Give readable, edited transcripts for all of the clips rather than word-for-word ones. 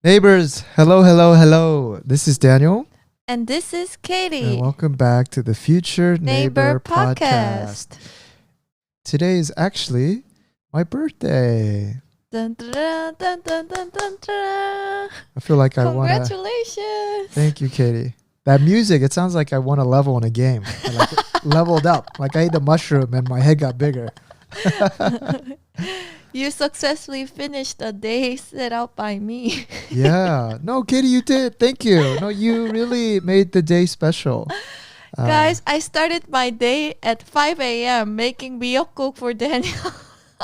Neighbors, hello, hello, hello. This is Daniel, And this is and Katie. welcome back to the Future Neighbor Neighbor Podcast. Podcast. Today is actually my birthday. Dun, dun, dun, dun, dun, dun, dun. I feel like I want to Congratulations. thank you, Katie. That music, it sounds like I won a level in a game. I like it leveled up. Like I ate a mushroom and my head got bigger. You successfully finished a day set out by me. Yeah. No, Katie, you did. Thank you. No, you really made the day special. Guys, I started my day at 5 a.m. making Miyeok-guk for Daniel.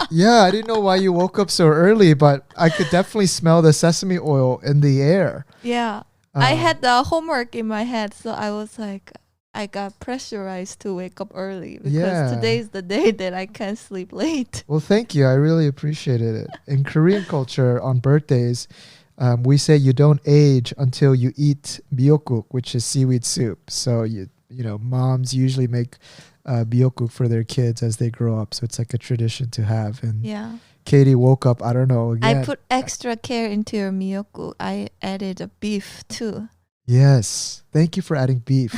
Yeah, I didn't know why you woke up so early, but I could definitely smell the sesame oil in the air. Yeah. I had the homework in my head, so I was like, I got pressurized to wake up early because today's the day that I can't sleep late. Well, thank you. I really appreciated it. In Korean culture, on birthdays, we say you don't age until you eat miyeok-guk, which is seaweed soup. So you know, moms usually make miyeok-guk for their kids as they grow up. So it's like a tradition to have. And Yeah. Katie woke up, I don't know, again. I put extra care into your miyeok-guk. I added a beef too. Yes. Thank you for adding beef.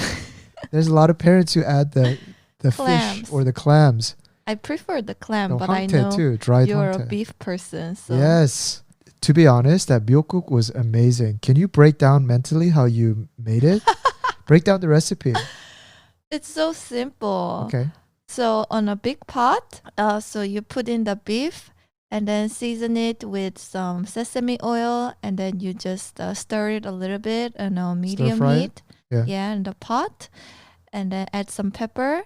There's a lot of parents who add the fish Clams. or the clams. I prefer the clam, The but I hangtae know too, dried you're a hangtae. beef person. So Yes. To be honest, that miyeok-guk was amazing. Can you break down mentally how you made it? Break down the recipe. it's so simple. Okay. So on a big pot, so you put in the beef and then season it with some sesame oil, and then you just stir it a little bit on a medium fry it? heat. Yeah. In the pot, and then add some pepper,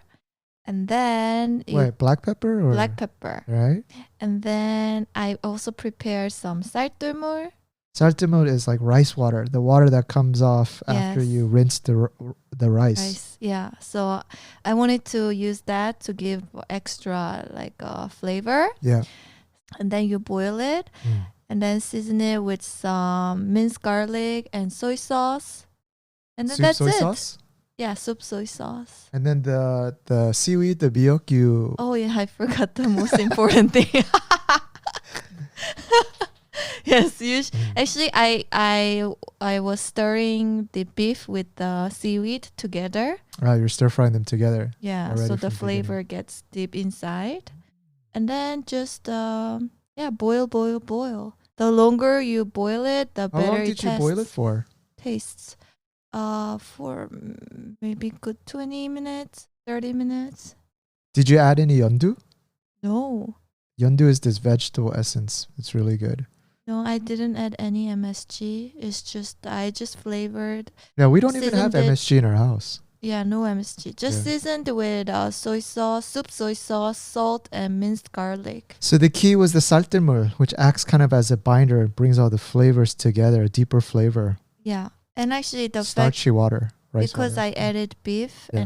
and then you Wait, black pepper or black pepper. right? And then I also prepare some 쌀뜨물. Sartimut is like rice water, the water that comes off after Yes. you rinse the rice. Rice. Yeah. So I wanted to use that to give extra flavor. Yeah. And then you boil it Mm. and then season it with some minced garlic and soy sauce. And then Soup that's soy it. sauce. Yeah, soup soy sauce. And then the seaweed, the miyeok, you Oh yeah, I forgot the most important thing. Yes, actually I was stirring the beef with the seaweed together. you're stir frying them together. Yeah, Already so from the the flavor gets deep inside. And then just boil. The longer you boil it, the How better long did you boil it for? tastes. For maybe good 20 minutes, 30 minutes. Did you add any yondu? No. Yondu is this vegetable essence. It's really good. No, I didn't add any MSG. It's just I just flavored. Yeah, we don't even have Seasoned it. MSG in our house. Yeah, no MSG. Just Yeah. seasoned with soy sauce, soup soy sauce, salt, and minced garlic. So the key was the 쌀뜨물, which acts kind of as a binder. It brings all the flavors together, a deeper flavor. Yeah, and actually the fact Starchy water, rice because water. I added beef Yeah.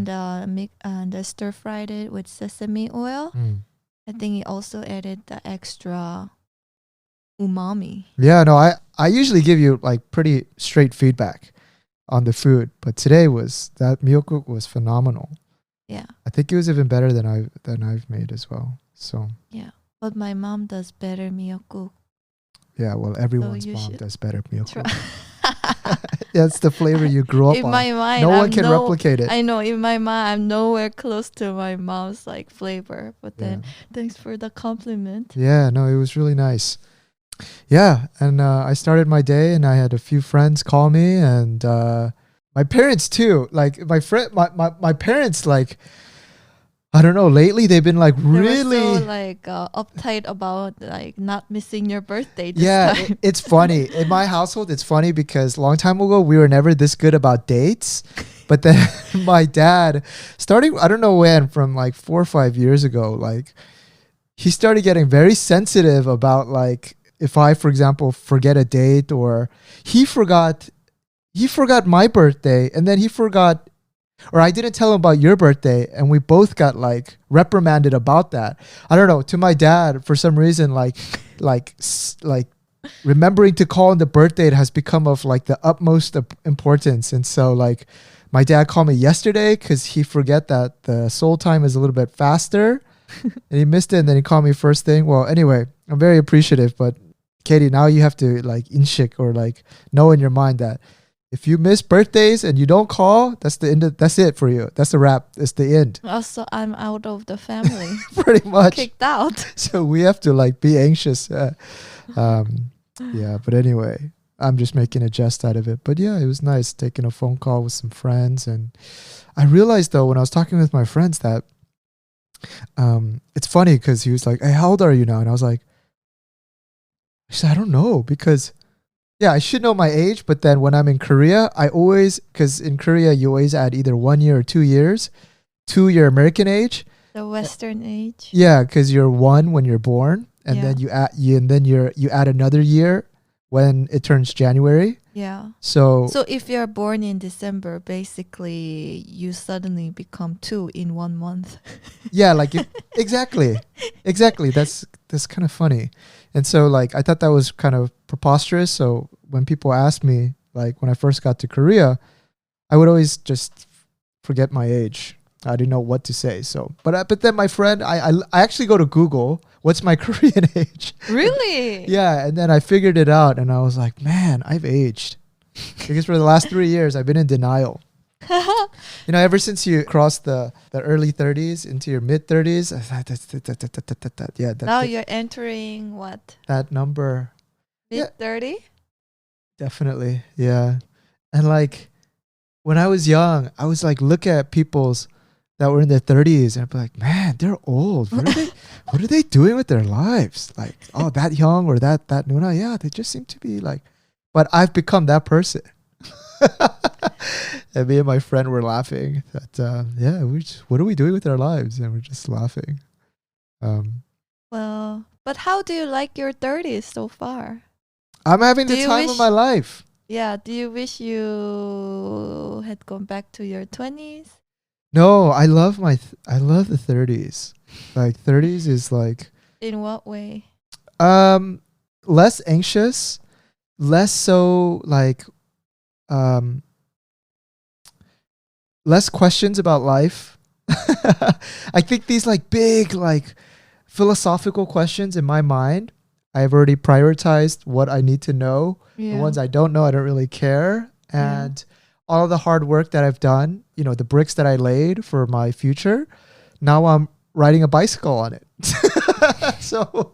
and I stir fried it with sesame oil. Mm. I think it also added the extra umami. Yeah, no, I usually give you like pretty straight feedback on the food, but today that miyeok-guk was phenomenal. Yeah, I think it was even better than I've made as well. So yeah. But my mom does better miyeok-guk. yeah, well, everyone's you mom should does better miyeok-guk. Try. That's the flavor you grew up In on. my mind, No one I'm can replicate it. I know in my mind I'm nowhere close to my mom's flavor. But then thanks for the compliment. Yeah, no, it was really nice. Yeah, and I started my day, and I had a few friends call me, and my parents too. Like my parents, like I don't know. Lately, they've been like They really. were so uptight about not missing your birthday. This Yeah, time. it's funny. In my household, it's funny because a long time ago, we were never this good about dates. But then my dad, starting, I don't know when, from like 4 or 5 years ago, like he started getting very sensitive about like, if I, for example, forget a date, or he forgot my birthday, and then he forgot, or I didn't tell him about your birthday, and we both got like reprimanded about that. I don't know. To my dad, for some reason, like remembering to call on the birthday has become of like the utmost importance. And so like my dad called me yesterday because he forget that the Seoul time is a little bit faster, and he missed it. And then he called me first thing. Well, anyway, I'm very appreciative, but Katie, now you have to like inshik or like know in your mind that if you miss birthdays and you don't call, that's the end. That's it for you. That's the wrap. It's the end. Also, I'm out of the family. Pretty much. Kicked out. So we have to like be anxious. Yeah, but anyway, I'm just making a jest out of it. But yeah, it was nice taking a phone call with some friends. And I realized though, when I was talking with my friends that it's funny because he was like, hey, how old are you now? And I was like, I said, I don't know, because yeah, I should know my age. But then when I'm in Korea, I always, because in Korea, you always add either 1 year or 2 years to your American age. The Western age. Yeah, because you're 1 when you're born. And Yeah. then you add another year when it turns January. Yeah. So So if you're born in December, basically you suddenly become 2 in 1 month. yeah, like exactly. That's kind of funny. And so like I thought that was kind of preposterous. So when people asked me, like when I first got to Korea, I would always just forget my age. I didn't know what to say. So but then my friend, I actually go to Google, what's my Korean age? Really? Yeah, and then I figured it out, and I was like, man, I've aged. Because for the last 3 years, I've been in denial. You know, ever since you crossed the early 30s into your mid 30s, yeah, Now you're entering what? that number, Mid 30? definitely, yeah. And like when I was young, I was like, look at people's that were in their 30s, and I'd be like, man, they're old. What are they doing with their lives? Like, oh, that young or that Nuna, yeah, they just seem to be like. But I've become that person. And me and my friend were laughing that yeah, what are we doing with our lives? And we're just laughing. Well, but how do you like your 30s so far? I'm having Do the you time wish- of my life. Yeah, do you wish you had gone back to your 20s? No, I love I love the 30s. Like 30s is like In what way? less anxious, less so like less questions about life. I think these like big like philosophical questions in my mind, I've already prioritized what I need to know. Yeah. The ones I don't know, I don't really care. Yeah. And all of the hard work that I've done, you know, the bricks that I laid for my future, now I'm riding a bicycle on it. so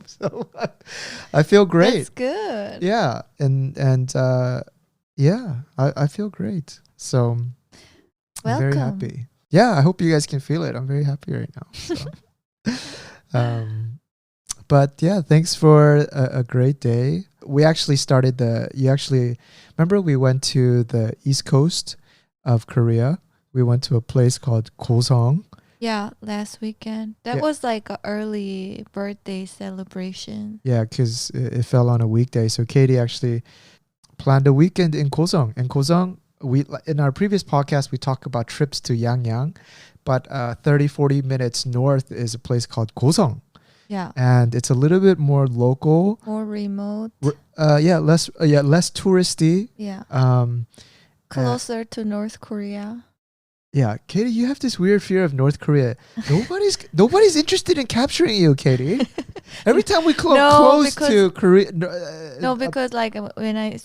I feel great. That's good. Yeah. And yeah, I feel great. So I'm very Welcome. happy. Yeah, I hope you guys can feel it. I'm very happy right now. So. But yeah, thanks for a great day. We actually started remember we went to the east coast of Korea. We went to a place called Goseong. Yeah, last weekend. That Yeah. was like an early birthday celebration. Yeah, because it fell on a weekday. So Katie actually planned a weekend in Goseong. And Goseong, in our previous podcast, we talked about trips to Yangyang. But 40 minutes north is a place called Goseong. Yeah. And it's a little bit more local. More remote. Less touristy. Yeah. Closer to North Korea. Yeah, Katie, you have this weird fear of North Korea. Nobody's interested in capturing you, Katie. Every time we close to Korea, No, because like when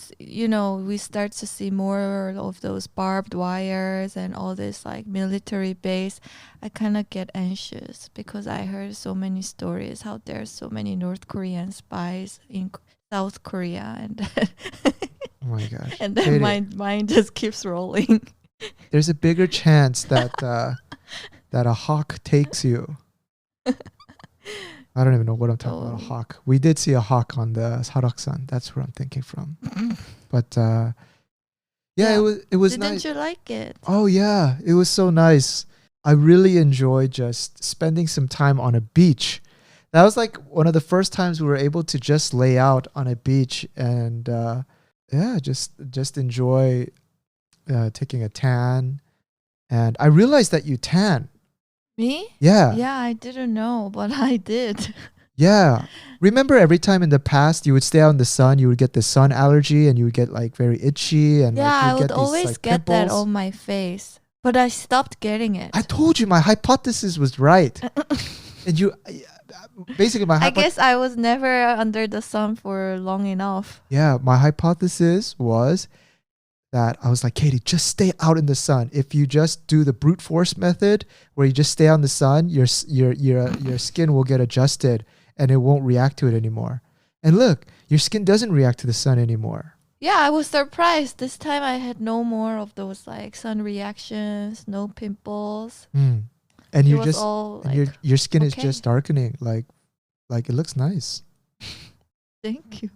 we start to see more of those barbed wires and all this like military base, I kind of get anxious because I heard so many stories how there's so many North Korean spies in South Korea, and oh my gosh, and then Katie, my mind just keeps rolling. there's a bigger chance that that a hawk takes you. I don't even know what I'm talking about. A hawk. We did see a hawk on the Saraksan. That's where I'm thinking from. But yeah, it was nice. Didn't you like it? Oh yeah, it was so nice. I really enjoyed just spending some time on a beach. That was like one of the first times we were able to just lay out on a beach and just enjoy taking a tan. And I realized that you tan. Me? Yeah. Yeah, I didn't know, but I did. Yeah. Remember every time in the past you would stay out in the sun, you would get the sun allergy and you would get like very itchy and Yeah, like, I you'd would get always these, like, get that pimples. on my face, but I stopped getting it. I told you my hypothesis was right. And basically my I guess I was never under the sun for long enough. yeah, my hypothesis was that I was like, Katie, just stay out in the sun. If you just do the brute force method, where you just stay out in the sun, your skin will get adjusted and it won't react to it anymore. And look, your skin doesn't react to the sun anymore. Yeah, I was surprised. This time I had no more of those like sun reactions, no pimples. And It you was just all and like, your skin is okay. just darkening, like it looks nice. Thank you.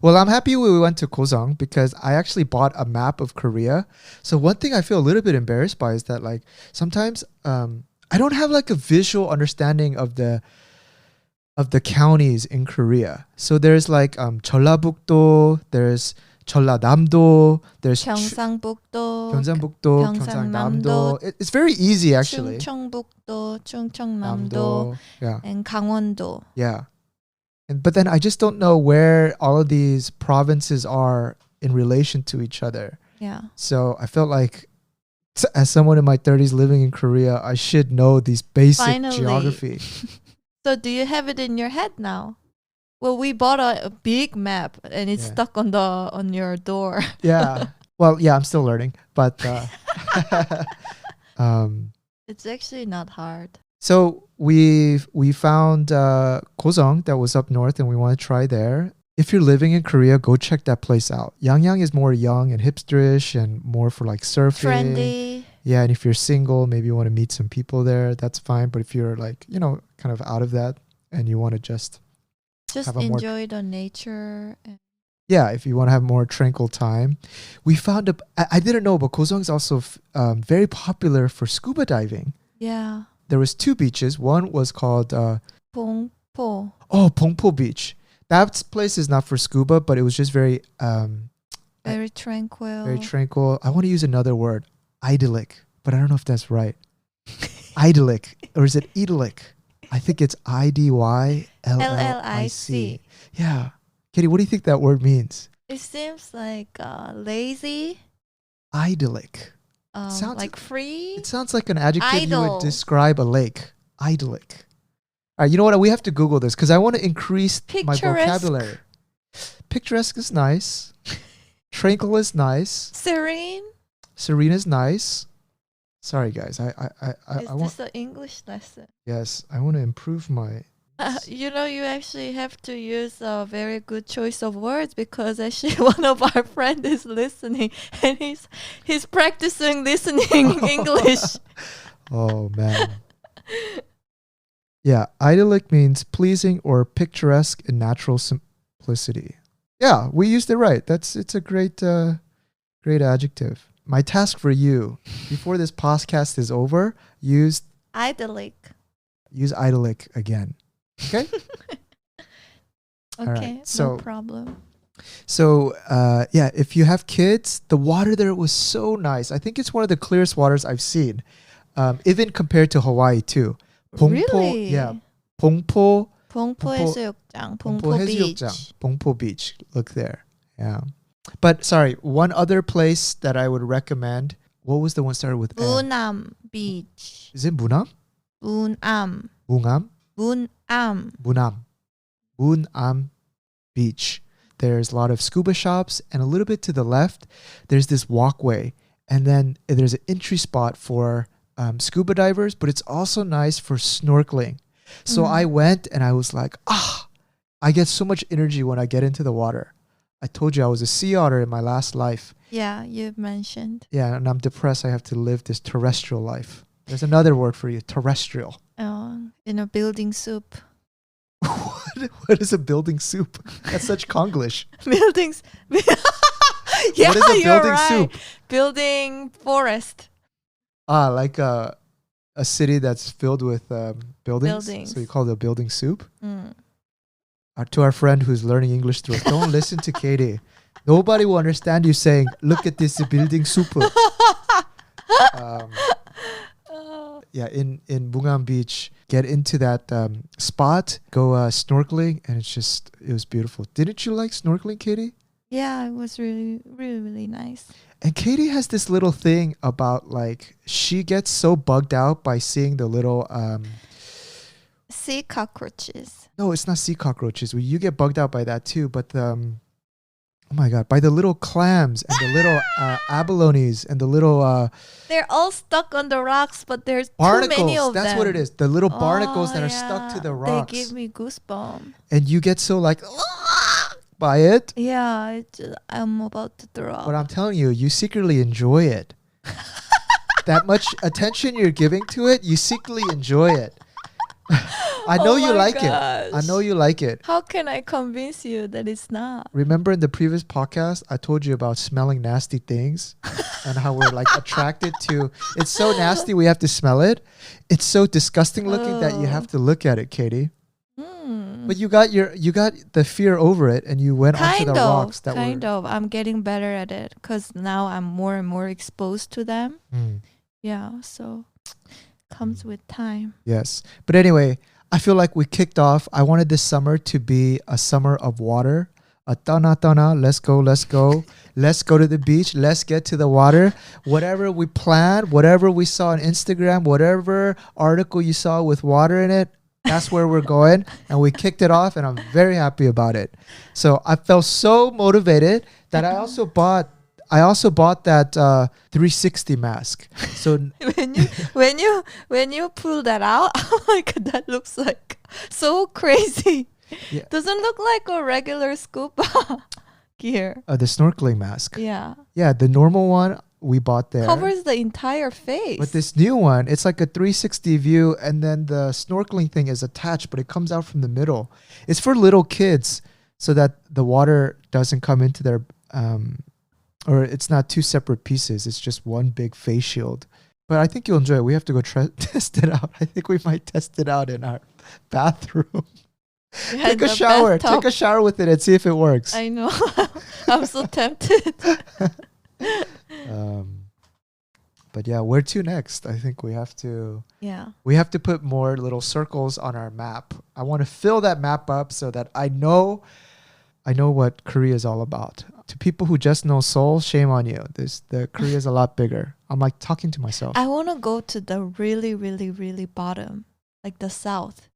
Well, I'm happy we went to Goseong because I actually bought a map of Korea. So one thing I feel a little bit embarrassed by is that like sometimes I don't have like a visual understanding of the counties in Korea. So there's like Jeollabuk-do, there's Jeollanam-do, there's 경상북도, Gyeongbuk-do, 경상남도, Gyeongsang-namdo. It's very easy actually. 충청북도, 충청남도, Namdo, yeah, and 강원도. yeah. But then I just don't know where all of these provinces are in relation to each other. Yeah. So I felt like, as someone in my 30s living in Korea, I should know these basic Finally. geography. So do you have it in your head now? Well, we bought a big map and it's Yeah. stuck on your door. Yeah. Well, yeah, I'm still learning, but It's actually not hard. so we found Goseong that was up north, and we want to try there. If you're living in Korea, go check that place out. Yangyang is more young and hipsterish and more for like surfing. Trendy. Yeah, and if you're single, maybe you want to meet some people there, that's fine. But if you're like, kind of out of that and you want to just Just have a more- enjoy the nature. yeah, if you want to have more tranquil time. We found I didn't know, but Goseong is also very popular for scuba diving. Yeah. There was 2 beaches. One was called 봉포. Pongpo Beach. That place is not for scuba, but it was just very Very tranquil. very tranquil. I want to use another word, idyllic, but I don't know if that's right. Idyllic, or is it idyllic? I think it's IDYLLIC. LLIC. Yeah. Katie, what do you think that word means? It seems like lazy. Idyllic. Sounds- like free. It sounds like an adjective you Idle. would describe a lake. Idyllic. All right, you know what? We have to Google this because I want to increase my Picturesque. vocabulary. Picturesque is nice. Tranquil is nice. Serene. Serene is nice. Sorry, guys. I Is want. this an English lesson? Yes, I want to improve my. You actually have to use a very good choice of words because actually one of our friends is listening and he's practicing listening English. Oh man. Yeah, idyllic means pleasing or picturesque in natural simplicity. Yeah, we used it right. It's a great great adjective. My task for you before this podcast is over, use Idyllic. idyllic again. Okay? Okay, right, so- no problem. So, yeah, if you have kids, the water there was so nice. I think it's one of the clearest waters I've seen, even compared to Hawaii too. Really? Yeah, Pongpo 봉포 해수욕장, 봉포 해수욕장, beach. Pongpo Beach. Look there. Yeah. But sorry, one other place that I would recommend. What was the one started with M? 문암 beach. Is it Munam? 문암. Bungam? 문암. Munam Beach. There's a lot of scuba shops, and a little bit to the left, there's this walkway, and then there's an entry spot for scuba divers, but it's also nice for snorkeling. So Mhm. I went and I was like, I get so much energy when I get into the water. I told you I was a sea otter in my last life. Yeah, you've mentioned. Yeah, and I'm depressed I have to live this terrestrial life. There's another word for you, terrestrial. In a building soup. What is a building soup? That's such Konglish. Buildings. Yeah, What is a you're building right. soup? Building forest. Like a city that's filled with buildings. Buildings. So you call it a building soup? Mm. To our friend who's learning English through us, don't listen to Katie. Nobody will understand you saying, look at this building soup. Yeah, in Bungam Beach, get into that spot, go snorkeling, and it was beautiful. Didn't you like snorkeling, Katie? Yeah, it was really, really, really nice. And Katie has this little thing about like she gets so bugged out by seeing the little Sea cockroaches. No, it's not sea cockroaches. You get bugged out by that too. But the oh my god, by the little clams and the little abalones and the little They're all stuck on the rocks, but there's too barnacles. many of That's them. what it is. The little Oh, barnacles that are stuck to the rocks. They give me goosebumps. And you get so like by it. Yeah, I'm about to throw But up. I'm telling you, you secretly enjoy it. That much attention you're giving to it, you secretly enjoy it. I know Oh you my like it. I gosh. know you like it. How can I convince you that it's not? Remember in the previous podcast, I told you about smelling nasty things and how we're like attracted to it's so nasty we have to smell it. It's so disgusting looking that you have to look at it, Katie. But you got the fear over it and you went onto the rocks that kind of. I'm getting better at it because now I'm more and more exposed to them. Yeah, so comes with time. Yes. But anyway, I feel like we kicked off. I wanted this summer to be a summer of water. A tana, let's go. Let's go to the beach. Let's get to the water. Whatever we planned, whatever we saw on Instagram, whatever article you saw with water in it, that's where we're going. And we kicked it off and I'm very happy about it. So I felt so motivated that I also bought that 360 mask. So when you pull that out, I'm like, that looks like so crazy. Yeah. Doesn't look like a regular scuba gear. The snorkeling mask. Yeah. Yeah, the normal one we bought there. Covers the entire face. But this new one, it's like a 360 view and then the snorkeling thing is attached, but it comes out from the middle. It's for little kids so that the water doesn't come into their or it's not two separate pieces. It's just one big face shield. But I think you'll enjoy it. We have to go test it out. I think we might test it out in our bathroom. Yeah, Take a shower. bathtub. Take a shower with it and see if it works. I know. I'm so tempted. But yeah, where to next? I think we have to put more little circles on our map. I want to fill that map up so that I know what Korea is all about. To people who just know Seoul, shame on you. The Korea is a lot bigger. I'm like talking to myself. I want to go to the really, really, really bottom, like the south,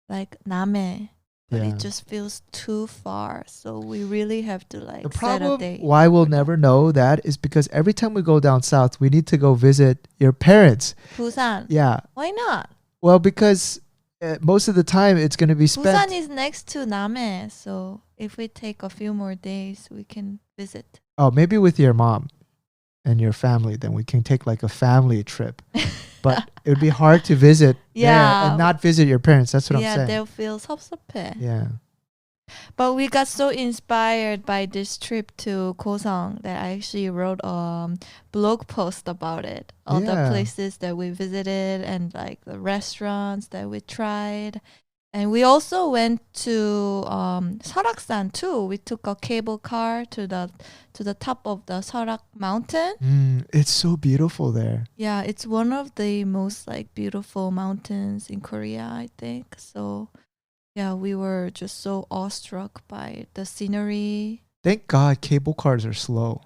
like Name. But it just feels too far. So we really have to like the set a problem date. why we'll never know that is because every time we go down south, we need to go visit your parents. Busan. Yeah. Why not? Well, because most of the time it's going to be spent. Busan is next to Name. So if we take a few more days, we can visit. Oh, maybe with your mom and your family, then we can take like a family trip. But it would be hard to visit there and not visit your parents. That's what I'm saying. Yeah, they'll feel 섭섭해. Yeah. But we got so inspired by this trip to Goseong that I actually wrote a blog post about it. All the places that we visited and like the restaurants that we tried. And we also went to Seoraksan too. We took a cable car to the top of the Seorak mountain. It's so beautiful there. Yeah, it's one of the most like beautiful mountains in Korea, I think. So yeah, we were just so awestruck by the scenery. Thank God cable cars are slow.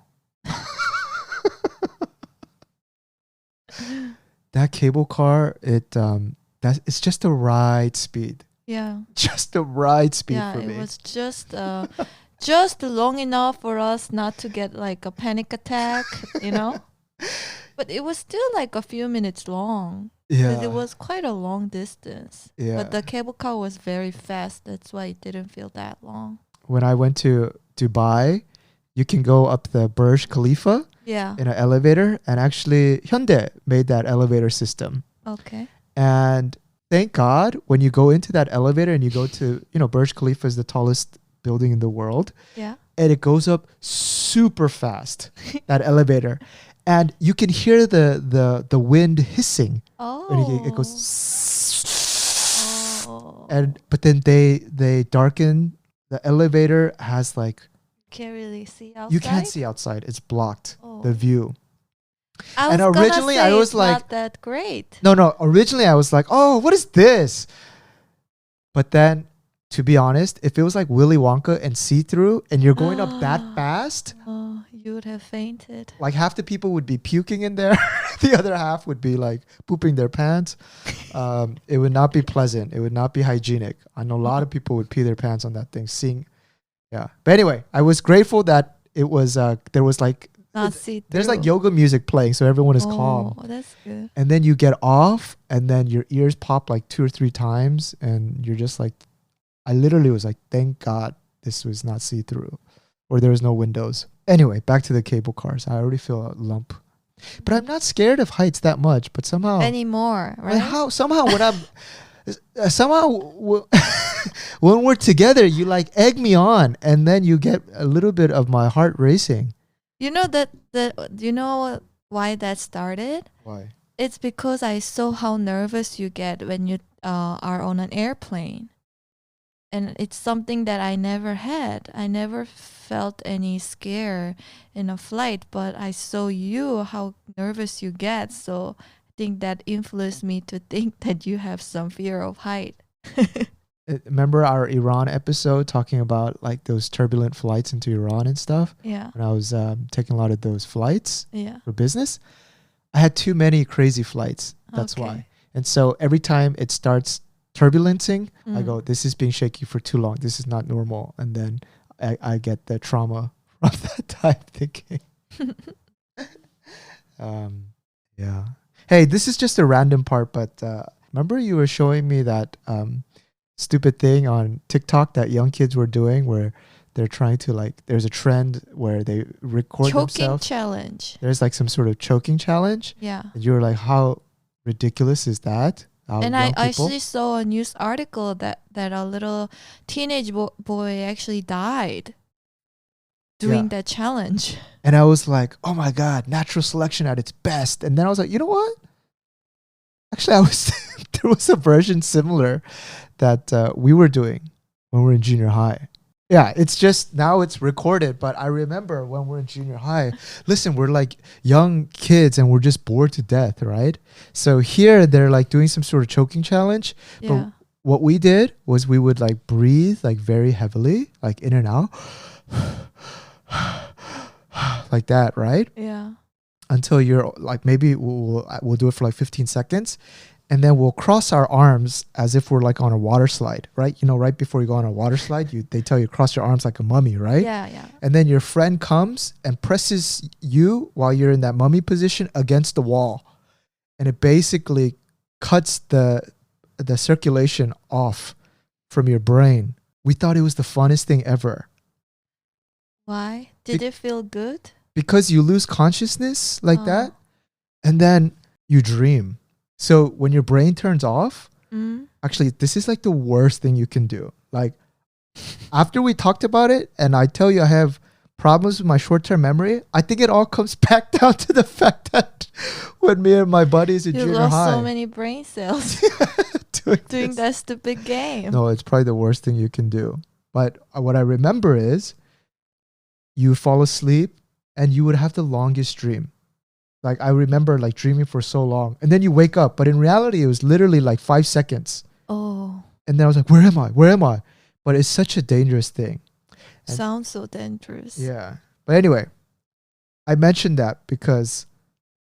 That cable car, it's just the right speed. Yeah. Just the right speed for me. Yeah, it was just long enough for us not to get like a panic attack, you know? But it was still like a few minutes long. Yeah. Because it was quite a long distance. Yeah. But the cable car was very fast. That's why it didn't feel that long. When I went to Dubai, you can go up the Burj Khalifa in an elevator. And actually, Hyundai made that elevator system. Okay. And thank God, when you go into that elevator and you go to, Burj Khalifa is the tallest building in the world. Yeah. And it goes up super fast, that elevator. And you can hear the wind hissing. Oh. And it goes. Oh. But then they darken. The elevator has like. Can't really see outside. You can't see outside. It's blocked. Oh. The view. And originally I was like, not that great. No. Originally I was like, oh, what is this? But then to be honest, if it was like Willy Wonka and see-through and you're going up that fast, Oh, you would have fainted. like half the people would be puking in there. The other half would be like pooping their pants. It would not be pleasant. It would not be hygienic. I know a lot of people would pee their pants on that thing. Yeah. But anyway, I was grateful that it was, there was like, Not see there's like yoga music playing. So everyone is calm. Oh, that's good. And then you get off and then your ears pop like 2 or 3 times. And you're just like, I literally was like, thank God this was not see-through or there was no windows. Anyway, back to the cable cars. I already feel a lump. But I'm not scared of heights that much. But somehow... Anymore, right? Somehow when I'm... when we're together, you like egg me on. And then you get a little bit of my heart racing. You know you know why that started? Why? It's because I saw how nervous you get when you are on an airplane. And it's something that I never had. I never felt any scare in a flight, but I saw you, how nervous you get. So I think that influenced me to think that you have some fear of height. Remember our Iran episode talking about like those turbulent flights into Iran and stuff? Yeah. When I was taking a lot of those flights for business, I had too many crazy flights. That's why. And so every time it starts turbulencing, I go, this is being shaky for too long. This is not normal. And then I get the trauma from that time thinking. Yeah. Hey, this is just a random part, but remember you were showing me that stupid thing on TikTok that young kids were doing where they're trying to like, there's a trend where they record choking themselves. Challenge. There's like some sort of choking challenge. Yeah. And you were like, how ridiculous is that? And I actually saw a news article that a little teenage boy actually died doing that challenge. And I was like, oh my God, natural selection at its best. And then I was like, you know what? Actually, there was a version similar that we were doing when we were in junior high. Yeah, it's just now it's recorded, but I remember when we're in junior high, listen, we're like young kids and we're just bored to death, right? So here they're like doing some sort of choking challenge. Yeah. But what we did was we would like breathe like very heavily, like in and out, like that, right? Yeah. Until you're like, maybe we'll do it for like 15 seconds. And then we'll cross our arms as if we're like on a water slide, right? You know, right before you go on a water slide, they tell you cross your arms like a mummy, right? Yeah, yeah. And then your friend comes and presses you while you're in that mummy position against the wall. And it basically cuts the circulation off from your brain. We thought it was the funnest thing ever. Why? Did it feel good? Because you lose consciousness like that. And then you dream. So when your brain turns off, actually, this is like the worst thing you can do. Like after we talked about it and I tell you I have problems with my short-term memory, I think it all comes back down to the fact that when me and my buddies in junior high. You lost so many brain cells doing that stupid game. No, it's probably the worst thing you can do. But what I remember is you fall asleep and you would have the longest dream. Like I remember like dreaming for so long and then you wake up, but in reality it was literally like 5 seconds. Oh. And then I was like, where am I? Where am I? But it's such a dangerous thing. And sounds so dangerous. Yeah. But anyway, I mentioned that because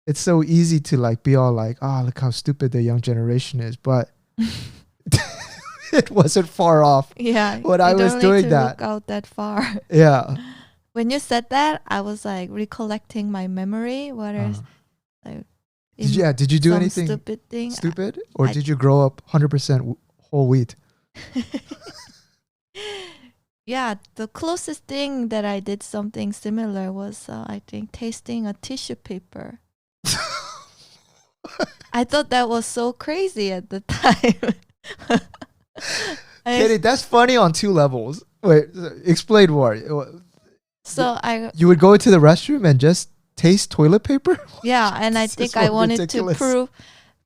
it's so easy to like be all like, look how stupid the young generation is. But it wasn't far off. Yeah. When I was doing that. Look out that far. Yeah. When you said that, I was like recollecting my memory. What is like? Did you do anything stupid thing? Stupid, or did you grow up 100% whole wheat? Yeah, the closest thing that I did something similar was I think tasting a tissue paper. I thought that was so crazy at the time. Katie, that's funny on 2 levels. Wait, explain more. So you would go into the restroom and just taste toilet paper? Yeah, and I think I wanted ridiculous. to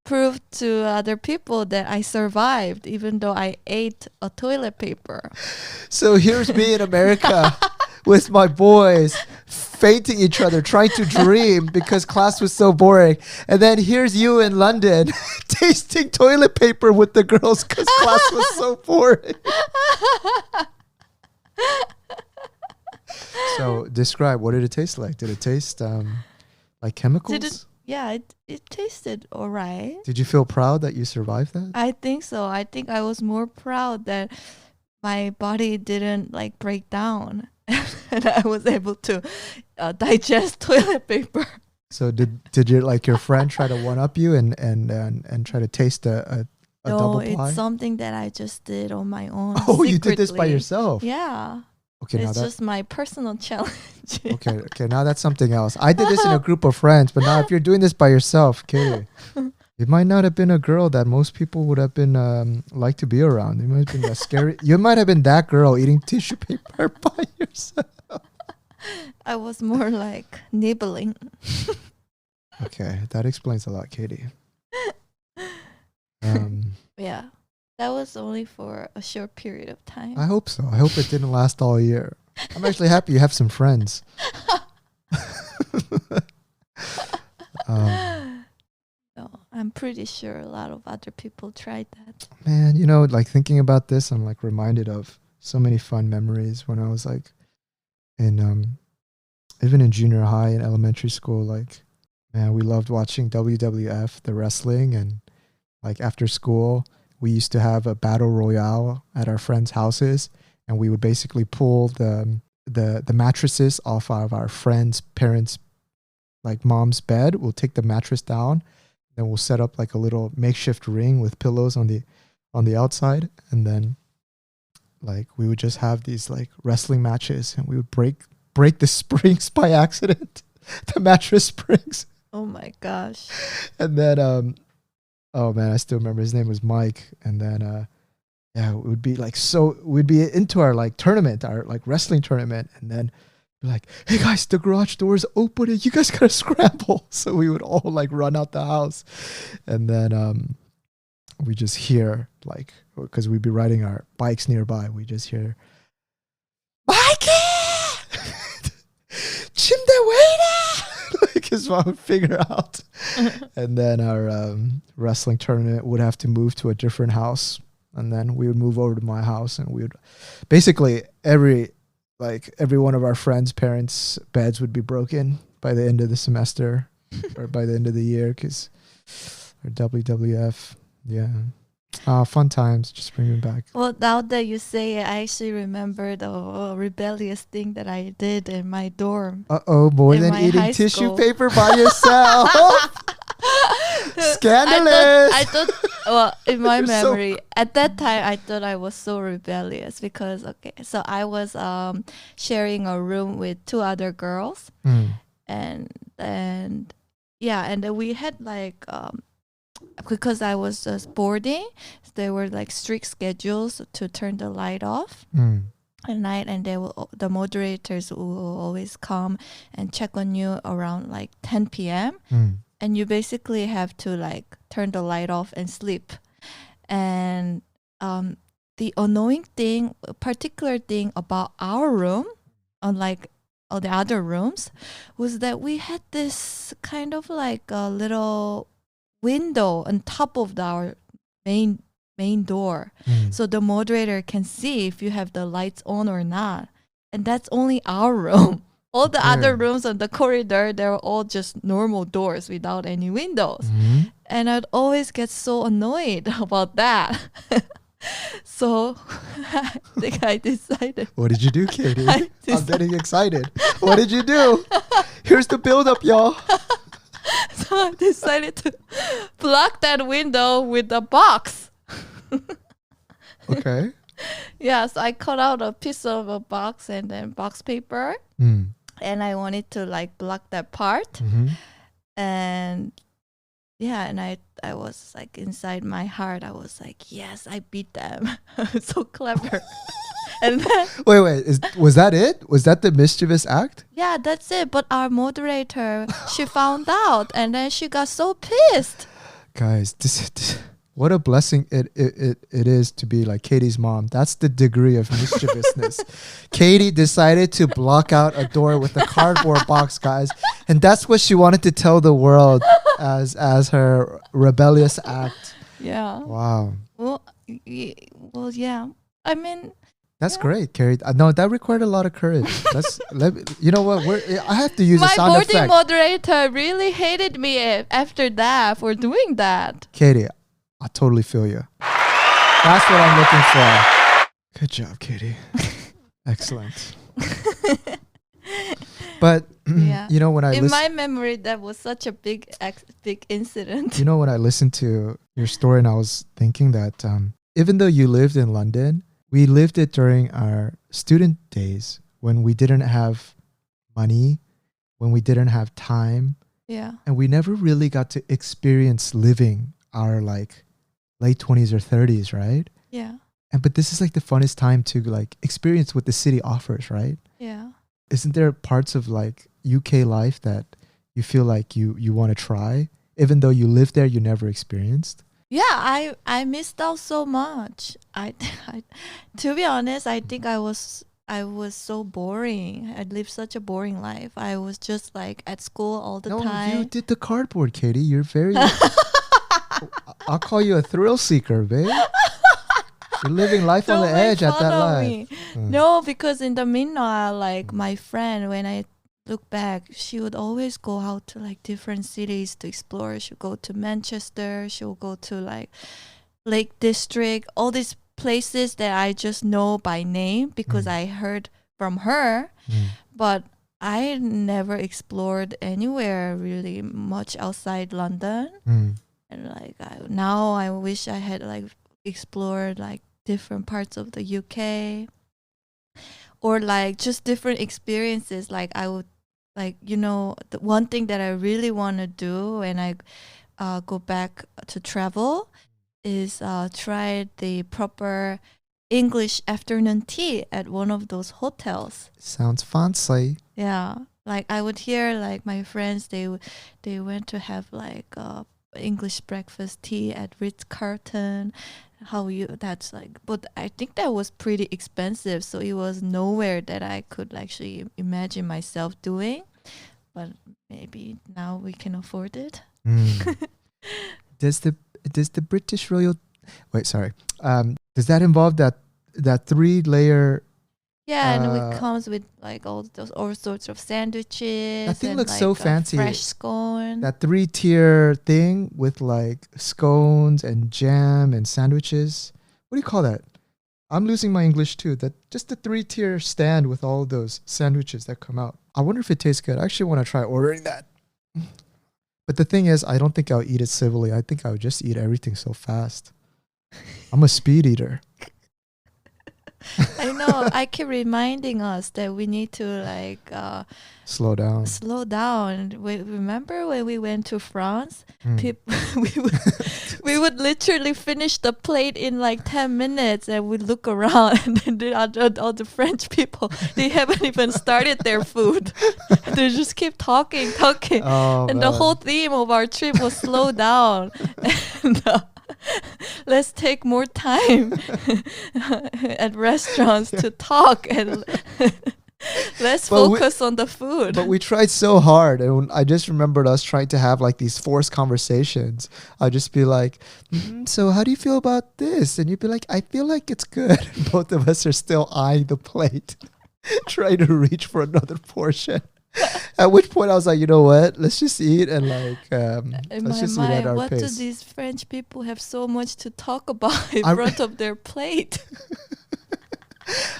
prove to other people that I survived even though I ate a toilet paper. So here's me in America with my boys, fainting each other, trying to dream because class was so boring. And then here's you in London tasting toilet paper with the girls because class was so boring. So describe, what did it taste like? Did it taste like chemicals? It tasted all right. Did you feel proud that you survived that? I think so. I think I was more proud that my body didn't like break down and I was able to digest toilet paper. So did your friend try to one up you and try to taste a double ply? No, it's something that I just did on my own. Oh, secretly. you did this by yourself? Yeah. Okay, it's just my personal challenge. Okay, now that's something else. I did this in a group of friends, but now if you're doing this by yourself, Katie, it might not have been a girl that most people would have been like to be around. You might have been that scary. You might have been that girl eating tissue paper by yourself. I was more like nibbling. Okay, that explains a lot, Katie. Yeah, that was only for a short period of time. I hope so. I hope it didn't last all year. I'm actually happy you have some friends. No, I'm pretty sure a lot of other people tried that. Man, like thinking about this, I'm like reminded of so many fun memories when I was like in even in junior high and elementary school. Like, man, we loved watching WWF, the wrestling, and like after school, we used to have a battle royale at our friends' houses, and we would basically pull the mattresses off of our friends' parents' like mom's bed. We'll take the mattress down, then we'll set up like a little makeshift ring with pillows on the outside, and then like we would just have these like wrestling matches, and we would break the springs by accident, the mattress springs. Oh my gosh. And then oh man, I still remember his name was Mike. And then yeah, it would be like, so we'd be into our like tournament, our like wrestling tournament, and then be like, hey guys, the garage door is open, you guys gotta scramble. So we would all like run out the house, and then we just hear like, because we'd be riding our bikes nearby, we just hear, Mikey, 침대 waiter, like his mom would figure out. And then our wrestling tournament would have to move to a different house, and then we would move over to my house, and we would basically every one of our friends' parents' beds would be broken by the end of the semester or by the end of the year, because our WWF, yeah. Fun times, just bring me back. Well, now that you say it, I actually remember the rebellious thing that I did in my dorm. More in than my eating high tissue school. paper by yourself. Scandalous. I thought, well, in my You're so memory, at that time, I thought I was so rebellious because, okay, so I was sharing a room with two other girls, and yeah, and then we had like because I was just boarding, there were like strict schedules to turn the light off at night, and the moderators will always come and check on you around like 10 p.m. And you basically have to like turn the light off and sleep. And the annoying thing, particular thing about our room, unlike all the other rooms, was that we had this kind of like a little window on top of our main door, so the moderator can see if you have the lights on or not. And that's only our room. All the other rooms on the corridor, they were all just normal doors without any windows. And I'd always get so annoyed about that. So I think I decided. What did you do, Katie? I'm getting excited. What did you do? Here's the build-up, y'all. So I decided to block that window with a box. Okay. Yeah, so I cut out a piece of a box and then box paper. And I wanted to like block that part. And yeah, and I was like, inside my heart, I was like, yes, I beat them. So clever. And then wait, was that it? Was that the mischievous act? Yeah, that's it. But our moderator, she found out, and then she got so pissed. Guys, What a blessing it is to be like Katie's mom. That's the degree of mischievousness. Katie decided to block out a door with a cardboard box, guys. And that's what she wanted to tell the world as her rebellious act. Yeah. Wow. Well, yeah. I mean, That's great, Carrie. No, that required a lot of courage. You know what? I have to use a my sound boarding effect. moderator really hated me after that for doing that. Katie, I totally feel you. That's what I'm looking for. Good job, Katie. Excellent. But you know, when I in my memory, that was such a big incident. You know, when I listened to your story, and I was thinking that even though you lived in London, we lived it during our student days when we didn't have money, when we didn't have time, and we never really got to experience living our like late 20s or 30s, right? Yeah. But this is like the funnest time to like experience what the city offers, right? Yeah. Isn't there parts of like UK life that you feel like you want to try, even though you lived there, you never experienced? Yeah, I missed out so much. I to be honest, I think I was so boring. I lived such a boring life. I was just like at school all the time. No, you did the cardboard, Katie. You're very... I'll call you a thrill seeker, babe. You're living life on the edge at that life. No, because in the meanwhile, like my friend, when I look back, she would always go out to like different cities to explore. She'll go to Manchester. She'll go to like Lake District. All these places that I just know by name because I heard from her. But I never explored anywhere really much outside London. And like now I wish I had like explored like different parts of the UK or like just different experiences. Like I would like, you know, the one thing that I really want to do when I go back to travel is try the proper English afternoon tea at one of those hotels. Sounds fancy. Yeah, like I would hear like my friends they went to have like English breakfast tea at Ritz-Carlton. That's like, but I think that was pretty expensive, so it was nowhere that I could actually imagine myself doing. But maybe now we can afford it. Does the British Royal does that involve that 3-layer? Yeah, and it comes with like all sorts of sandwiches. That thing and looks like so fancy. Fresh scone. That 3-tier thing with like scones and jam and sandwiches. What do you call that? I'm losing my English too. That just the 3-tier stand with all those sandwiches that come out. I wonder if it tastes good. I actually want to try ordering that. But the thing is, I don't think I'll eat it civilly. I think I would just eat everything so fast. I'm a speed eater. I know. I keep reminding us that we need to like slow down. Remember when we went to France? We would literally finish the plate in like 10 minutes, and we look around, and then all the French people, they haven't even started their food. They just keep talking, and the whole theme of our trip was slow down. And, let's take more time at restaurants to talk and let's focus on the food. But we tried so hard, and I just remembered us trying to have like these forced conversations. I'd just be like, so how do you feel about this? And you'd be like, I feel like it's good. Both of us are still eyeing the plate, trying to reach for another portion. At which point I was like, you know what? Let's just eat and like let's just eat at our what pace. do these French people have so much to talk about in front of their plate?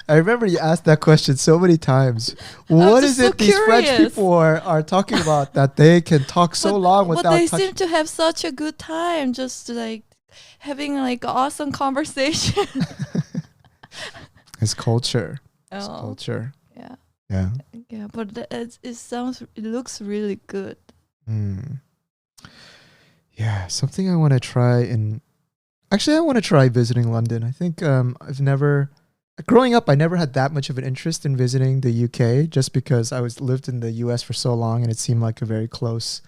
I remember you asked that question so many times. What is it these French people are talking about that they can talk so long without But they seem to have such a good time, just like having like awesome conversation. It's culture. It's culture. Yeah. Yeah. Yeah, but it looks really good. Yeah, something I want to try I want to try visiting London. I think growing up, I never had that much of an interest in visiting the UK just because I lived in the US for so long and it seemed like a very close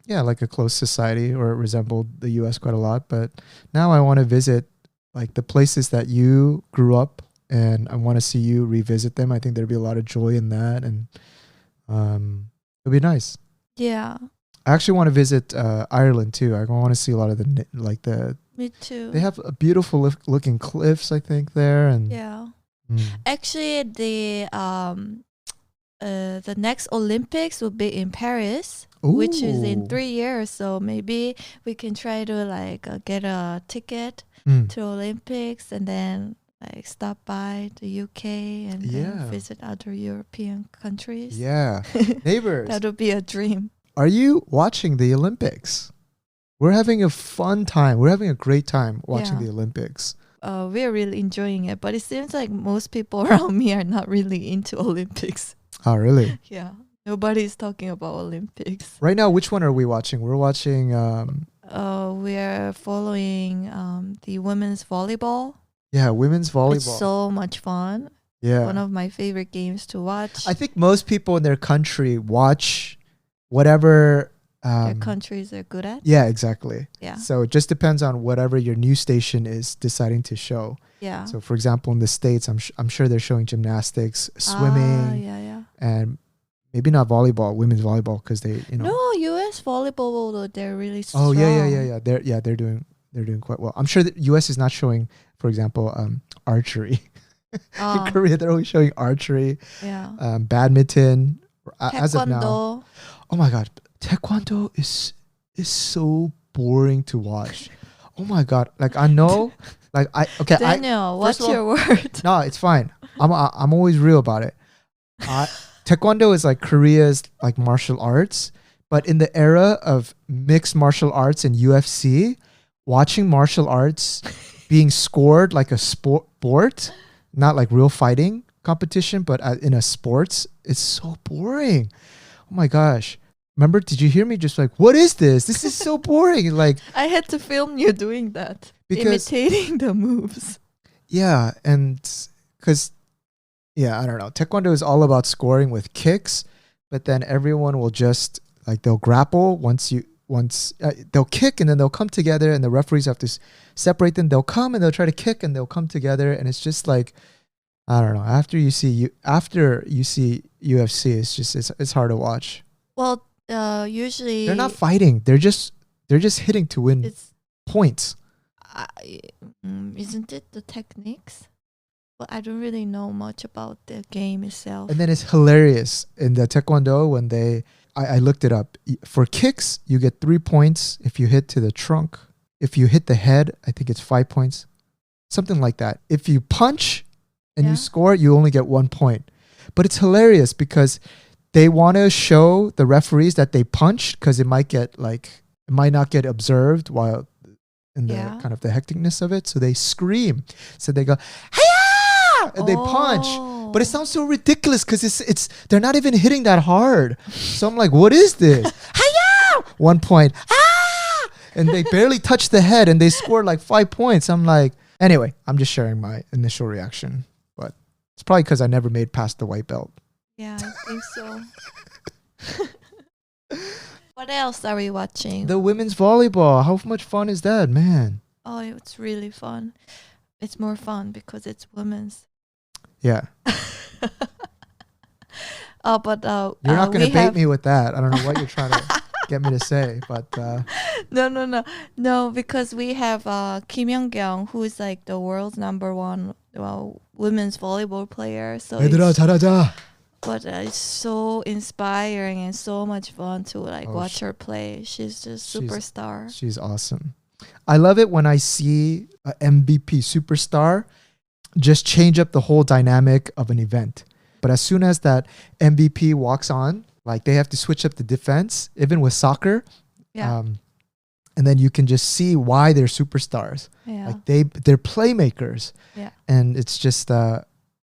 yeah, like a close society, or it resembled the US quite a lot. But now I want to visit like the places that you grew up, and I want to see you revisit them. I think there'd be a lot of joy in that, and it'd be nice. Yeah, I actually want to visit Ireland too. I want to see a lot of the me too. they have a beautiful looking cliffs, I think, there, and Yeah. mm. Actually, the next Olympics will be in Paris, which is in Ooh. 3 years. So maybe we can try to like get a ticket Mm. to Olympics and then like stop by the UK and then Yeah. visit other European countries. Yeah. Neighbors, That would be a dream. are you watching the Olympics? We're having a fun time. We're having a great time watching Yeah. the Olympics. We're really enjoying it, but it seems like most people around me are not really into Olympics. Oh, really? Yeah, nobody's talking about Olympics. Right now, which one are we watching? We're watching. We're following the women's volleyball. Yeah, women's volleyball. It's so much fun. Yeah. One of my favorite games to watch. I think most people in their country watch whatever Their countries are good at. Yeah, exactly. Yeah. So it just depends on whatever your news station is deciding to show. Yeah. So for example, in the States, I'm sure they're showing gymnastics, swimming, Yeah. and maybe not volleyball, women's volleyball, because they, No, U.S. volleyball, they're really strong. Oh yeah. They're doing quite well. I'm sure the U.S. is not showing, for example, archery. In Korea, they're always showing archery, Yeah. badminton. As of now, Taekwondo. oh my god, taekwondo is so boring to watch. Oh my god, like I know, like Daniel, what's your word? No, it's fine. I'm always real about it. Taekwondo is like Korea's like martial arts, but in the era of mixed martial arts and UFC, watching martial arts being scored like a sport, not like real fighting competition, but in a sports, it's so boring. Oh my gosh. Remember, did you hear me just like, what is this? This is so boring. Like, I had to film you doing that. Because- Imitating the moves. yeah, and because, yeah, I don't know. Taekwondo is all about scoring with kicks, but then everyone will just like they'll grapple they'll kick and then they'll come together, and the referees have to separate them. They'll come and they'll try to kick and they'll come together, and it's just like, I don't know. After you see UFC, it's just it's hard to watch. Well, usually They're not fighting. They're just hitting to win it's points. isn't it the techniques? But I don't really know much about the game itself. And then it's hilarious in the Taekwondo when I looked it up. For kicks, you get 3 points if you hit to the trunk. If you hit the head, I think it's 5 points. Something like that. If you punch and you score, you only get 1 point. But it's hilarious because they want to show the referees that they punched because it might not get observed while in the kind of the hecticness of it. So they scream. So they go, "Hiya!" and they punch. But it sounds so ridiculous because it's they're not even hitting that hard. So I'm like, what is this? Hiya! 1 point. Ah! And they barely touch the head and they scored like 5 points. I'm like, anyway, I'm just sharing my initial reaction. But it's probably because I never made past the white belt. Yeah, I think so. What else are we watching? The women's volleyball. How much fun is that, man? Oh, it's really fun. It's more fun because it's women's. Yeah. But you're not going to bait me with that. I don't know what you're trying to get me to say, but no, because we have Kim Yeong-gyung, who is like the world's #1 women's volleyball player. So 얘들아 잘하자. But it's so inspiring and so much fun to watch her play. She's just superstar. She's awesome. I love it when I see an MVP superstar just change up the whole dynamic of an event. But as soon as that MVP walks on, like they have to switch up the defense, even with soccer. Yeah. And then you can just see why they're superstars. Yeah. Like they're playmakers. Yeah. And it's just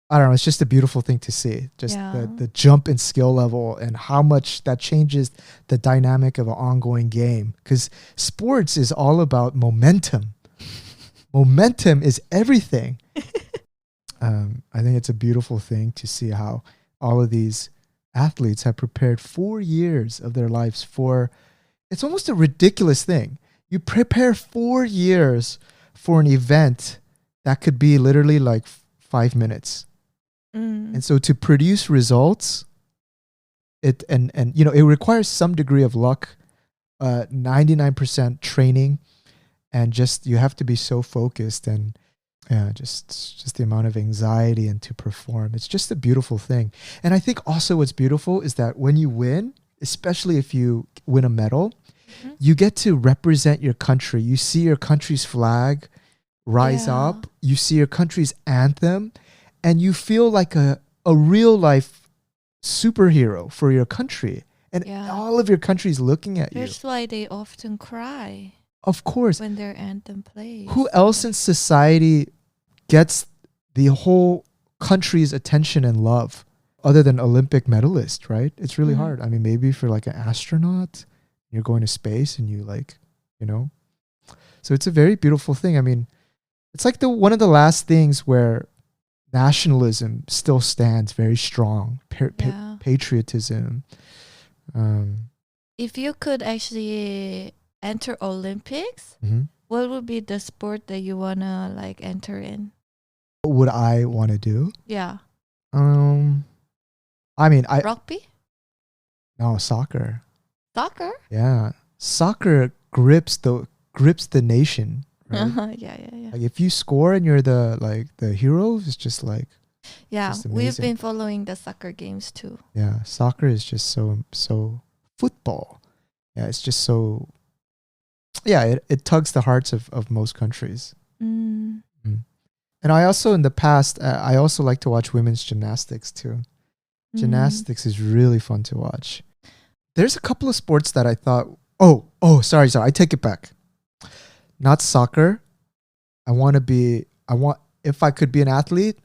I don't know, it's just a beautiful thing to see. Just the jump in skill level and how much that changes the dynamic of an ongoing game. Because sports is all about momentum. Momentum is everything. I think it's a beautiful thing to see how all of these athletes have prepared 4 years of their lives for it's almost a ridiculous thing. You prepare 4 years for an event that could be literally like 5 minutes. And so to produce results, and you know, it requires some degree of luck, 99% training, and just you have to be so focused, and just the amount of anxiety and to perform. It's just a beautiful thing. And I think also what's beautiful is that when you win, especially if you win a medal, you get to represent your country. You see your country's flag rise up. You see your country's anthem, and you feel like a real life superhero for your country. And all of your country's looking at you. That's why they often cry. Of course. When their anthem plays. Who else in society gets the whole country's attention and love other than Olympic medalist, right? It's really hard. I mean, maybe for like an astronaut, you're going to space and you like, you know. So it's a very beautiful thing. I mean, it's like one of the last things where nationalism still stands very strong. Patriotism. If you could actually enter Olympics, what would be the sport that you wanna like enter in? What would I want to do? Yeah. I mean, rugby? No, soccer. Soccer? Yeah, soccer grips the nation. Right? Yeah. Like if you score and you're the hero, it's just like we've been following the soccer games too. Yeah, soccer is just so football. Yeah, it's just so. Yeah, it tugs the hearts of most countries. And I also in the past I also like to watch women's gymnastics too. Gymnastics is really fun to watch. There's a couple of sports that I thought. Oh, sorry, I take it back. Not soccer. If I could be an athlete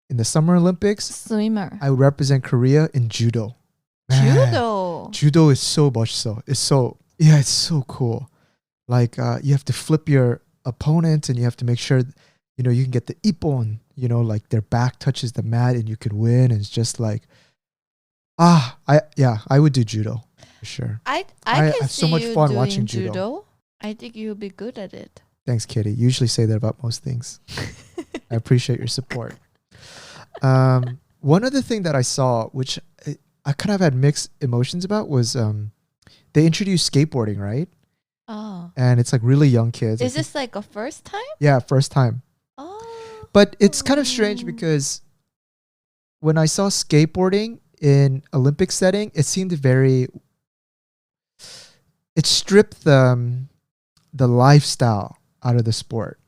in the Summer Olympics, swimmer. I would represent Korea in judo. Man, judo is so much so. It's so cool. Like you have to flip your opponent and you have to make sure, you know, you can get the ippon, you know, like their back touches the mat and you could win. And it's just like, I would do judo for sure. I have so much fun watching judo. I think you'll be good at it. Thanks, Kitty. You usually say that about most things. I appreciate your support. One other thing that I saw, which I kind of had mixed emotions about, was they introduced skateboarding, right? Oh. And it's like really young kids. Is this like a first time? Yeah, first time. Oh. But it's kind of strange because when I saw skateboarding in Olympic setting, it seemed it stripped the lifestyle out of the sport.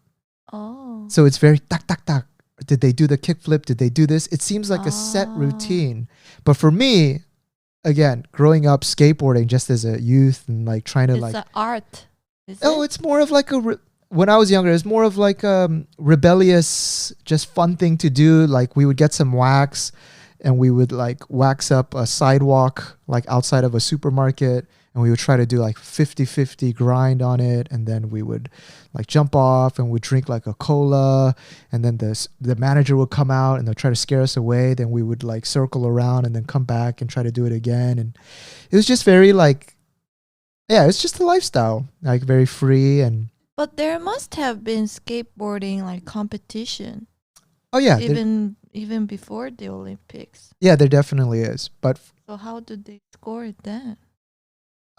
Oh. So it's very tak tak tak. Did they do the kickflip? Did they do this? It seems like a set routine. But for me, again, growing up skateboarding just as a youth and like trying to it's an art. It's more of like when I was younger, it's more of like a rebellious, just fun thing to do. Like we would get some wax and we would like wax up a sidewalk like outside of a supermarket. And we would try to do like 50-50 grind on it. And then we would like jump off and we'd drink like a cola. And then the manager would come out and they'll try to scare us away. Then we would like circle around and then come back and try to do it again. And it was just very like, it's just a lifestyle, like very free. But there must have been skateboarding like competition. Oh yeah. Even before the Olympics. Yeah, there definitely is. But so how did they score it then?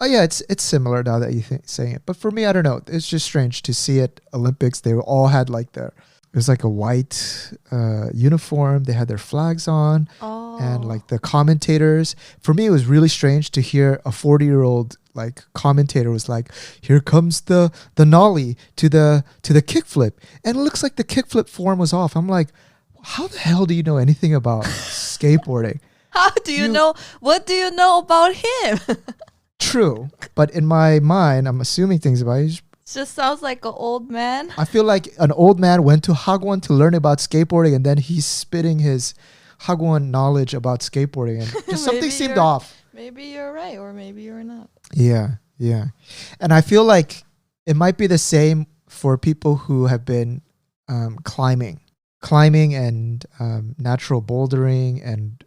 Oh yeah, it's similar now that you saying it. But for me, I don't know. It's just strange to see at Olympics. They all had like it was like a white uniform. They had their flags on, and like the commentators. For me, it was really strange to hear a 40-year-old like commentator was like, "Here comes the nollie to the kickflip," and it looks like the kickflip form was off. I'm like, how the hell do you know anything about skateboarding? How do you know? What do you know about him? True, but in my mind, I'm assuming things about it. Just sounds like an old man. I feel like an old man went to Hagwon to learn about skateboarding, and then he's spitting his Hagwon knowledge about skateboarding, and just something seemed off. Maybe you're right, or maybe you're not. Yeah, and I feel like it might be the same for people who have been climbing and natural bouldering, and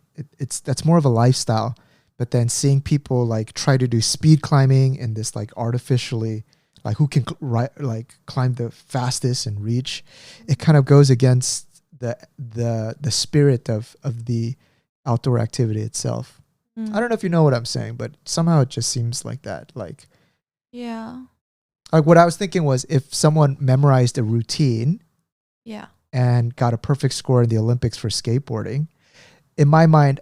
that's more of a lifestyle. But then seeing people like try to do speed climbing in this like artificially, like who can like climb the fastest and reach, it kind of goes against the spirit of the outdoor activity itself. I don't know if you know what I'm saying, but somehow it just seems like that. Like, Yeah. like what I was thinking was if someone memorized a routine Yeah. and got a perfect score in the Olympics for skateboarding, in my mind,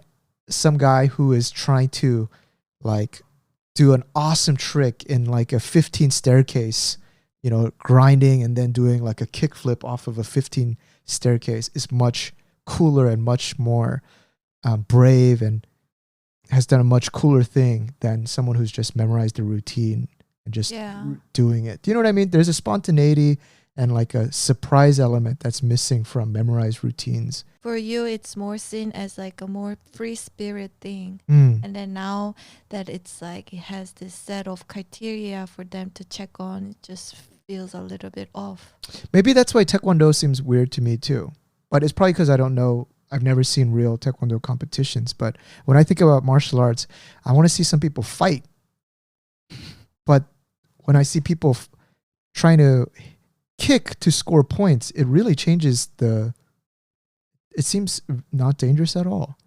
some guy who is trying to like do an awesome trick in like a 15 staircase, you know, grinding and then doing like a kickflip off of a 15 staircase is much cooler and much more brave and has done a much cooler thing than someone who's just memorized the routine and just doing it. Do you know what I mean? There's a spontaneity and like a surprise element that's missing from memorized routines. For you, it's more seen as like a more free spirit thing. Mm. And then now that it's like it has this set of criteria for them to check on, it just feels a little bit off. Maybe that's why Taekwondo seems weird to me too. But it's probably because I don't know. I've never seen real Taekwondo competitions. But when I think about martial arts, I want to see some people fight. But when I see people trying to kick to score points, it really changes it seems not dangerous at all.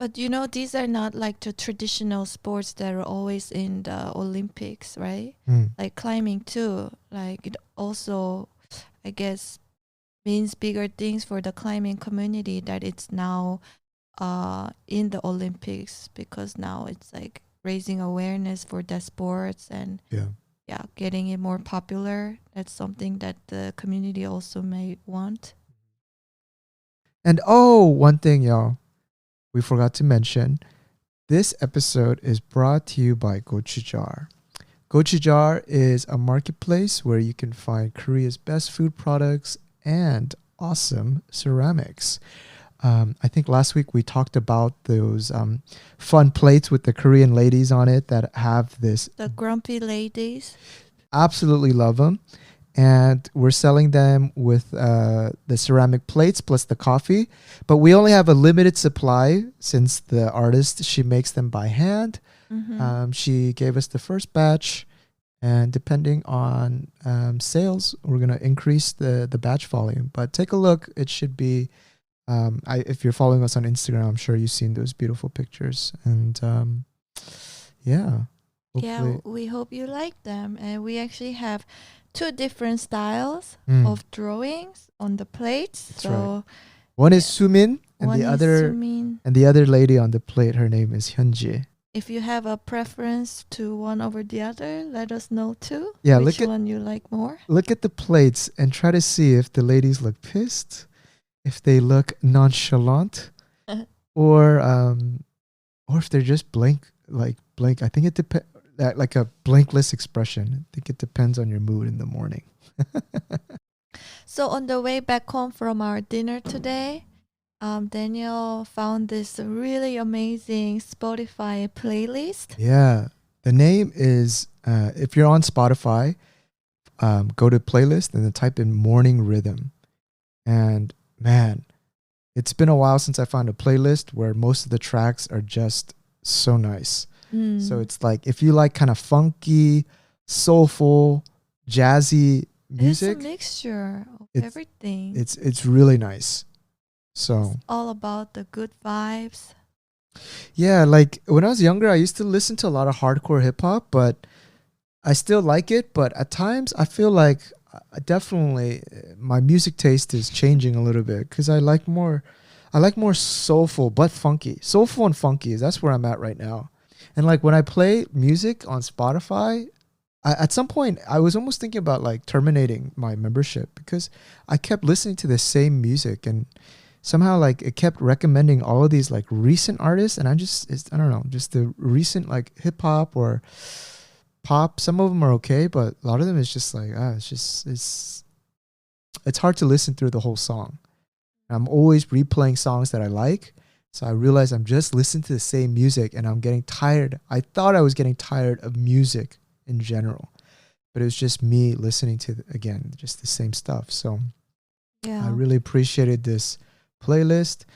But you know, these are not like the traditional sports that are always in the Olympics, right? Like climbing too. Like it also, I guess, means bigger things for the climbing community that it's now in the Olympics, because now it's like raising awareness for the sports and getting it more popular. That's something that the community also may want. And one thing, y'all, we forgot to mention. This episode is brought to you by Gochujar. Gochujar is a marketplace where you can find Korea's best food products and awesome ceramics. I think last week we talked about those fun plates with the Korean ladies on it that have this. The grumpy ladies. Absolutely love them. And we're selling them with the ceramic plates plus the coffee. But we only have a limited supply since the artist, she makes them by hand. She gave us the first batch. And depending on sales, we're going to increase the batch volume. But take a look. It should be, if you're following us on Instagram, I'm sure you've seen those beautiful pictures. And hopefully. We hope you like them. And we actually have 2 different styles of drawings on the plates. That's right. One is Sumin, and the other lady on the plate, her name is Hyunji. If you have a preference to one over the other, let us know too. Yeah, which one you like more. Look at the plates and try to see if the ladies look pissed, if they look nonchalant, or if they're just blank. I think it depends. Like a blankless expression. I think it depends on your mood in the morning. So on the way back home from our dinner today, Daniel found this really amazing Spotify playlist. Yeah. The name is, if you're on Spotify, go to playlist and then type in morning rhythm. And man, it's been a while since I found a playlist where most of the tracks are just so nice. So it's like, if you like kind of funky, soulful, jazzy music. It's a mixture of everything. It's really nice. So it's all about the good vibes. Yeah, like when I was younger, I used to listen to a lot of hardcore hip hop, but I still like it. But at times, I feel like definitely my music taste is changing a little bit because I like more soulful but funky. Soulful and funky, that's where I'm at right now. And like when I play music on Spotify, at some point I was almost thinking about like terminating my membership because I kept listening to the same music and somehow like it kept recommending all of these like recent artists, and I don't know, just the recent like hip hop or pop. Some of them are okay, but a lot of them is just like it's hard to listen through the whole song. I'm always replaying songs that I like. So I realized I'm just listening to the same music and I'm getting tired. I thought I was getting tired of music in general, but it was just me listening to, again, just the same stuff. So I really appreciated this playlist.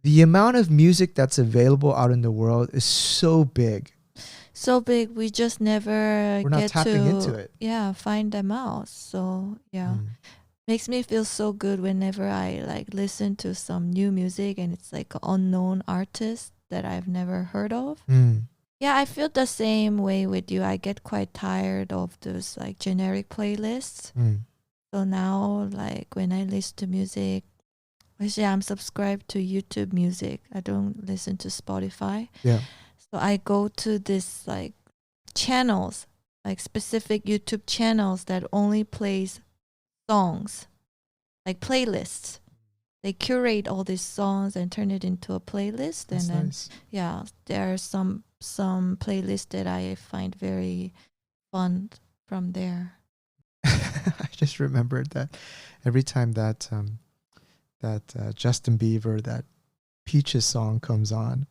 The amount of music that's available out in the world is so big. So big, we just never We're not get tapping to into it. find them out. So yeah, makes me feel so good whenever I like listen to some new music and it's like an unknown artist that I've never heard of. Yeah, I feel the same way with you. I get quite tired of those like generic playlists. So now, like when I listen to music, actually I'm subscribed to YouTube Music. I don't listen to Spotify. Yeah. So I go to this like channels, like specific YouTube channels that only plays songs, like playlists. They curate all these songs and turn it into a playlist. That's and then nice. yeah, there are some playlists that I find very fun from there. I just remembered that every time that Justin Bieber, that Peaches song comes on.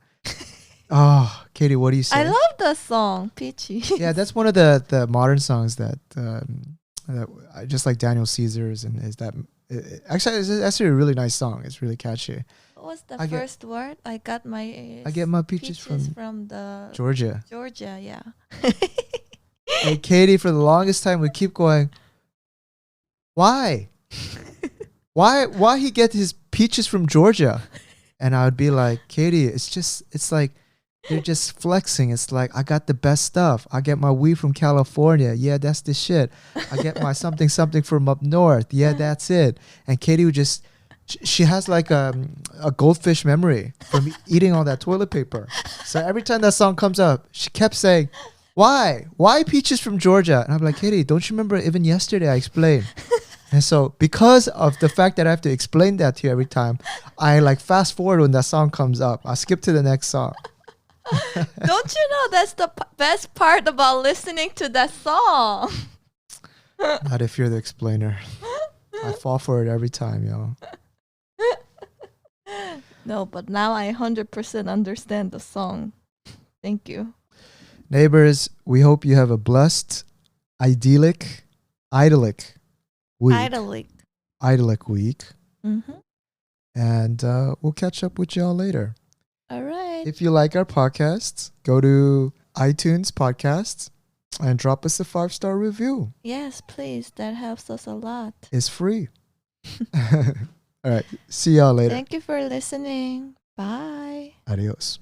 Oh, Katie, what do you say? I love the song Peachy. Yeah, that's one of the modern songs that I just like Daniel Caesar's, and is that actually it's actually a really nice song. It's really catchy. What was the first word? I get my peaches from the Georgia. Georgia, yeah. Hey, Katie, for the longest time we keep going, why? Why he get his peaches from Georgia? And I would be like, Katie, it's like they're just flexing. It's like, I got the best stuff. I get my weed from California. Yeah, that's the shit. I get my something from up north. Yeah, that's it. And Katie would just, she has like a goldfish memory from eating all that toilet paper. So every time that song comes up, she kept saying, why? Why peaches from Georgia? And I'm like, Katie, don't you remember even yesterday I explained? And so because of the fact that I have to explain that to you every time, I like fast forward when that song comes up. I skip to the next song. Don't you know that's the best part about listening to that song? Not if you're the explainer. I fall for it every time, yo. No, but now I 100% understand the song. Thank you. Neighbors, we hope you have a blessed, idyllic week. Idyllic week. Mm-hmm. And we'll catch up with y'all later. All right. If you like our podcasts, go to iTunes Podcasts and drop us a 5-star review. Yes, please. That helps us a lot. It's free. All right. See y'all later. Thank you for listening. Bye. Adios.